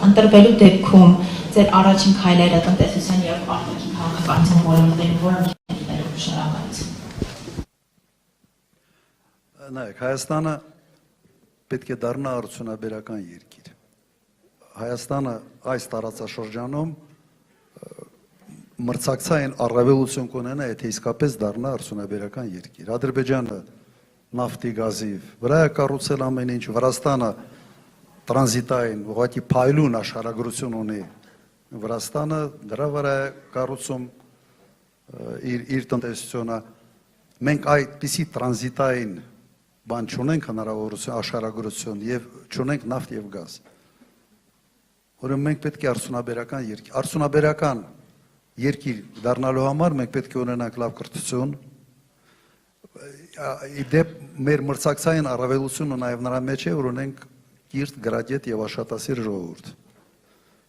ընտրվելու դեպքում ձեր առաջին քայլերը տնտեսության եւ արտաքին քաղաքականության ոլորտներում որոնք են լինելու շնորհակալություն։ Նայեք, Հայաստանը պետք է դառնա արդյունաբերական երկիր։ Հայաստանը այս տարածաշրջանում մրցակցային առավելություն կունենա, եթե իսկապես դառնա արդյունաբերական երկիր։ Ադրբեջանը նավթի գազի վրա է կառուցել ամեն ինչ, Վրաստանը տրանզիտային ուղղակի փայլուն աշխարհագրություն ունի, Վրաստանը դրա վրա է կառուցում իր տնտեսությունը։ Մենք այդպիսի տրանզիտային բան չունենք հնարավորություն աշխարհագրություն եւ չունենք նավթ եւ գազ։ Ուրեմն մենք պետք է արդյունաբերական երկիր դառնալու համար մենք պետք է ունենանք լավ կրթություն, իդեպ մեր մրցակցային առավելությունը նաև նրա մեջ է, որ ունենք կիրթ, գրագետ եւ աշխատասեր ժողովուրդ։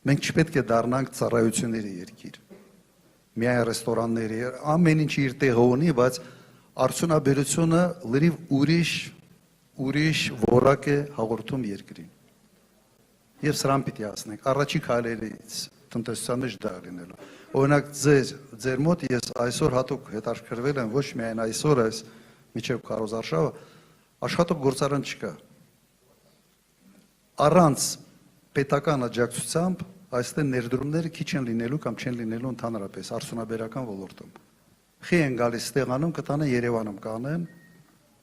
Մենք չպետք է դառնանք ծառայությունների երկիր։ Միայն ռեստորանների, ամեն ինչ իր տեղը ունի, բայց արդյունաբերությունը լրիվ ուրիշ որակ է հաղորդում երկրին։ Եվ սրան պիտի ասնենք, առաջի քայլերից տնտեսության մեջ դա լինելու։ Օրինակ ձեր մոտ ես այսօր հատուկ հետաքրքրվել եմ, ոչ միայն այսօր այս միջև քարոզարշավը, աշխատող գործարան չկա։ Առանց պետական աջակցությամբ այստեղ ներդրումները քիչ են լինելու կամ չեն լինելու ընդհանրապես արդյունաբերական ոլորտում։ Խի են գալիս ստեղանում կտանը Երևանում կանեն,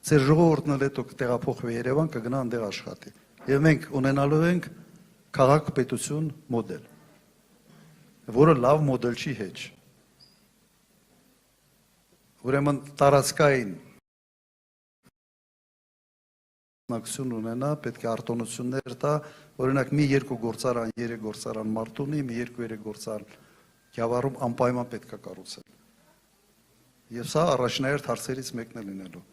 ձեր ժողովուրդն էլ հետո կտեղափոխվի Երևան, կգնա այնտեղ աշխատի։ Եվ մենք ունենալու ենք քաղաք-պետություն մոդել, որը լավ մոդել չի հեչ։ Ուրեմն տարածքային ունենա, պետք է արտոնություններ տա, օրինակ մի երկու գործարան, երեք գործարան Մարտունի, մի երկու-երեք գործարան Գյավառում անպայման պետք է կառուցել։ Եվ սա առաջնահերթ հարցերից մեկն է լինելու։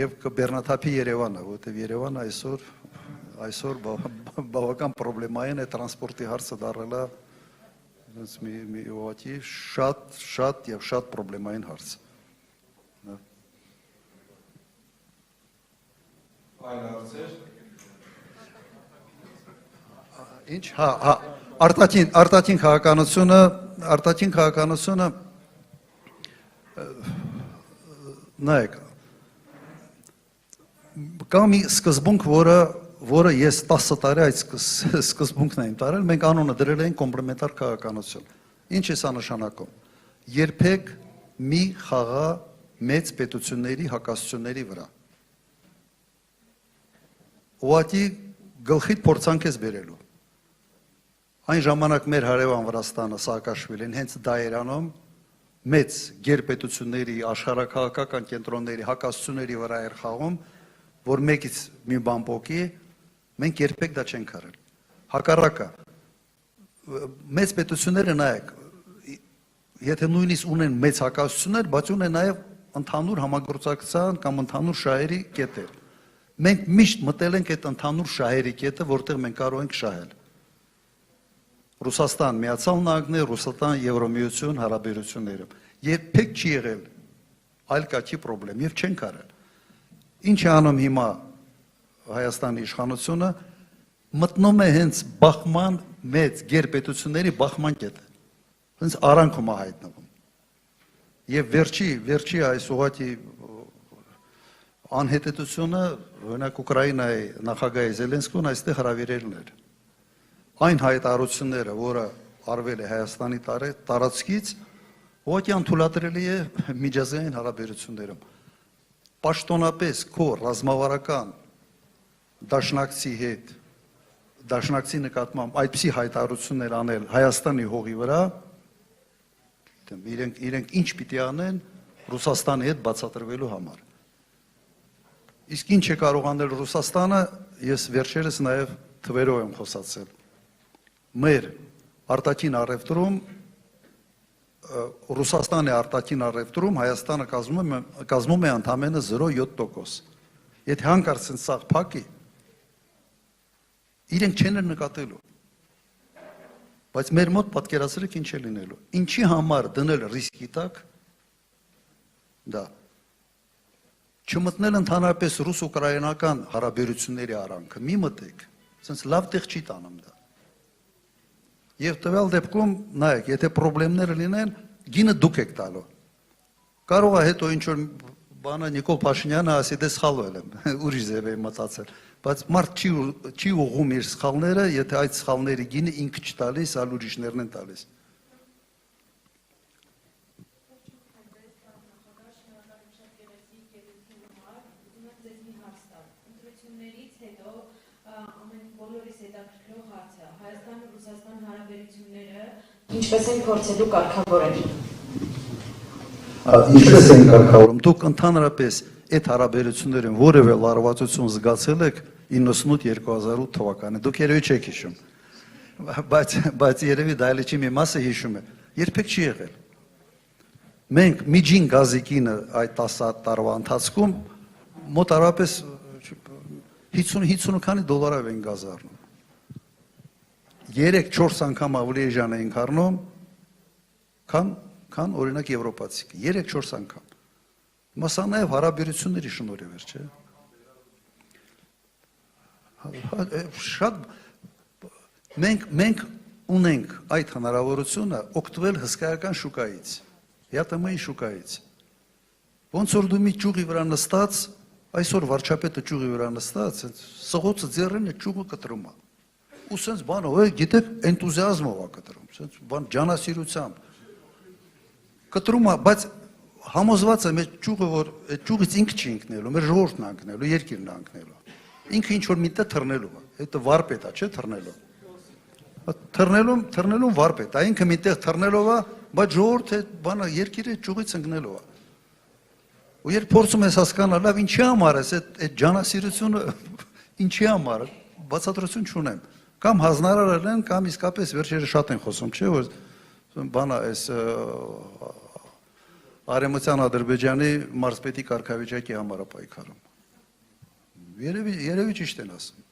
Եվ կբեռնաթափի Երևանը, որովհետև Երևանը այսօր բավական պրոբլեմային է, տրանսպորտի հարցը դառել է մի ուղղակի շատ պրոբլեմային հարց։ Այլ հարցեր։ Ինչ, արտաքին քաղաքականությունը նայեք, կա մի սկզբունք, որը ես 10 տարի այդ սկզբունքն եմ տարել, մենք անունը դրել ենք կոմպլեմենտար քաղաքականություն։ Ինչ է սա նշանակում։ Երբեք մի խաղա մեծ պետությունների հակասությունների վրա։ Ուղղակի գլխիդ փորձանք ես բերելու։ Այն ժամանակ մեր հարևան Վրաստանը, Սաակաշվիլին հենց դա էր անում, մեծ գերպետությունների, աշխարհաքաղաքական կենտրոնների հակասությունների վրա էր խաղում, որ մեկից մի բան փոկի, մենք երբեք դա չենք արել։ Հակառակը, մեծ պետությունները նայեք, եթե նույնիսկ ունեն մեծ հակասություններ, բայց ունեն նաև ընդհանուր համագործակցության կամ ընդհանուր շահերի կետեր։ Մենք միշտ մտել ենք այդ ընդհանուր շահերի կետը, որտեղ մենք կարող ենք շահել։ Ռուսաստան, Միացյալ Նահանգներ, Ռուսաստան, Եվրոմիություն հարաբերություններում։ Երբեք չի եղել այլ կարգի պրոբլեմ եւ չենք արել։ Ինչ է անում հիմա Հայաստանի իշխանությունը, մտնում է հենց բախման մեծ գերպետությունների բախման կետը։ Հենց արանքում է հայտնվում։ Եվ վերջի այս ուղղակի անհետեցությունը, օրինակ Ուկրաինայի նախագահ Զելենսկին այստեղ հրավիրելն էր։ Այն հայտարարությունները, որը արվել է Հայաստանի տարածքից, ուղղակի անթույլատրելի է միջազգային հարաբերություններում։ Պաշտոնապես քո ռազմավարական դաշնակցի հետ, դաշնակցի նկատմամբ այդպիսի հայտարարություններ անել Հայաստանի հողի վրա, իրենք ինչ պիտի անեն Ռուսաստանի հետ բացատրվելու համար։ Իսկ ինչ է կարող անել Ռուսաստանը, ես վերջերս նաև թվերով եմ խոսացել։ Մեր արտաքին առևտրում, Ռուսաստանի արտաքին առևտրում Հայաստանը կազմում է ընդամենը 0.7%։ Եթե հանկարծ սա փակի, իրենք չեն նկատելու։ Բայց մեր մոտ պատկերացրեք ինչ է լինելու։ Ինչի համար դնել ռիսկի տակ դա։ Չմտնել ընդհանրապես ռուս-ուկրաինական հարաբերությունների արանքը, մի մտեք, ասենց լավ տեղ չի տանում դա։ Եվ տվյալ դեպքում, նայեք, եթե խնդիրներ լինեն, գինը դուք եք տալու։ Կարող է հետո ինչ որ բանը Նիկոլ Փաշինյանը ասի, դե սխալվել եմ, ուրիշ ձև եմ մտածել, բայց մարդ չի ուղղում իր սխալները, եթե այդ սխալների գինը ինքը չտալիս, այլ ուրիշներն են տալիս։ Ինչպես են փորձելու կարգավորել։ Ինչպես են կարգավորում։ Դուք ընդհանրապես այդ հարաբերություններին որևէ լարվածություն զգացել եք 98-2008 թվականին։ Դուք երևի չեք հիշում։ Բայց երևի դայլիչի մի մասը հիշում է։ Երբեք չի եղել։ Մենք միջին գազի գինը այդ 10 տարվա ընթացքում մոտարապես 50 քանի դոլարով են գազ առնում։ 3-4 անգամ ավելի էժան էին առնում, քան օրինակ եվրոպացիք, 3-4 անգամ։ Մասա նաև հարաբերությունների շնորհիվ էր, չէ՞։ Շատ մենք ունենք այդ հնարավորությունը օգտվել հսկայական շուկայից, ՀՏՄ-ի շուկայից։ Ոնց որ դու մի ճյուղի վրա նստած, այսօր վարչապետը ճյուղի վրա նստած, սղոցը ձեռին է ճյուղը կտրում է։ Ու սենց բանը, գիտեք, էնտուզիազմով է կտրում, սենց բան ջանասիրությամբ։ Կտրում է, բայց համոզված եմ այդ ճյուղը, որ այդ ճյուղից ինքը չի ընկնելու, մեր ժողովուրդն է ընկնելու, երկիրն է ընկնելու։ Ինքը ինչ որ միտը թռնելու է, դա վարպետ է, չէ՞ թռնելու։ Թռնելուն վարպետ, ինքը միտեղ թռնելով է, բայց ժողովուրդը բանը երկիրը ճյուղից ընկնելու է։ Ու երբ փորձում ես հասկանալ, լավ, ինչի համար է այդ ջանասիրությունը, ինչի համար է, բացատրություն չունեմ։ Կամ հանձնարարել են, կամ իսկապես վերջերս շատ են խոսում, չէ՞ որ բանը այս Արևմտյան Ադրբեջանի մարզպետի կարգավիճակի համար է պայքարում։ Երևի ճիշտ են ասում։